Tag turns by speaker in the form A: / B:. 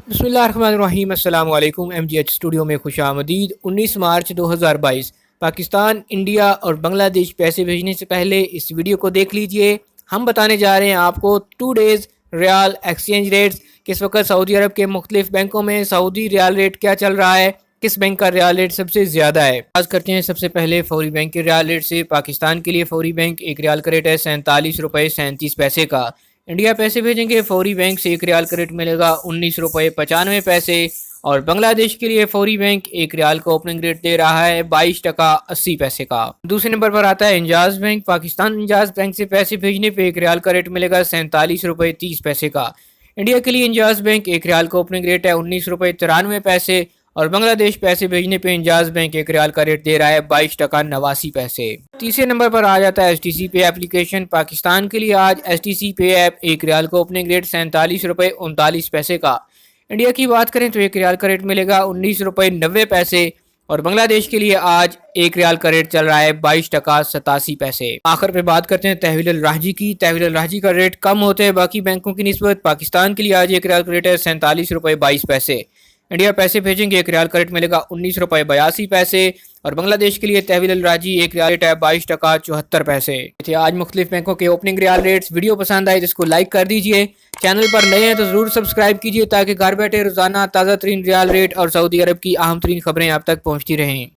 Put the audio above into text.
A: बिस्मिल्लाहिर्रहमानिर्रहीम। अस्सलाम वालेकुम। MGH स्टूडियो में खुश आमदीद। 19 मार्च 2022 पाकिस्तान, इंडिया और बांग्लादेश पैसे भेजने से पहले इस वीडियो को देख लीजिए। हम बताने जा रहे हैं आपको 2 डेज़ रियाल एक्सचेंज रेट्स, किस वक्त सऊदी अरब के मुख्तलिफ बैंकों में सऊदी रियाल रेट क्या चल रहा है, किस बैंक का रियाल रेट सबसे ज़्यादा है। बात करते हैं सबसे पहले फौरी बैंक के रियाल रेट से। पाकिस्तान के लिए फौरी बैंक एक रियाल का रेट है 47 रुपये 37 पैसे का। इंडिया पैसे भेजेंगे फौरी बैंक से एक रियाल का रेट मिलेगा 19 रुपये 95 पैसे। और बांग्लादेश के लिए फौरी बैंक एक रियाल का ओपनिंग रेट दे रहा है 22 टका 80 पैसे का। दूसरे नंबर पर आता है इंजाज बैंक। पाकिस्तान इंजाज बैंक से पैसे भेजने पे एक रियाल का रेट मिलेगा 47 रुपये 30 पैसे का। इंडिया के लिए इंजाज बैंक एक रियाल का ओपनिंग रेट है 19 रुपये 93 पैसे। और बांग्लादेश पैसे भेजने पे इंजाज बैंक एक रियाल का रेट दे रहा है 22 टका 89 पैसे। तीसरे नंबर पर आ जाता है STC पे एप्लीकेशन। पाकिस्तान के लिए आज STC पे ऐप एक रियाल का ओपनिंग रेट 47 रुपये 39 पैसे का। इंडिया की बात करें तो एक रियाल का रेट मिलेगा 19 रुपये 90 पैसे। और बांग्लादेश के लिए आज एक रियाल का रेट चल रहा है 22 टका 87 पैसे। आखिर पे बात करते हैं तहवील अल राजी की। तहवील अल राजी का रेट कम होते हैं बाकी बैंकों की निस्बत। पाकिस्तान के लिए आज एक रियाल का रेट है 47 रुपये 22 पैसे। इंडिया पैसे भेजेंगे एक रियाल का रेट मिलेगा 19 रुपये 82 पैसे। और बांग्लादेश के लिए तहवील अल राजी एक रियाल रेट है 22 टका 74 पैसे। आज मुख्तलिफ बैंकों के ओपनिंग रियाल रेट्स। वीडियो पसंद आए तो इसको लाइक कर दीजिए। चैनल पर नए हैं तो ज़रूर सब्सक्राइब कीजिए ताकि घर बैठे रोजाना ताज़ा तरीन रियाल रेट और सऊदी अरब की अहम तरीन खबरें आप तक पहुँचती रहें।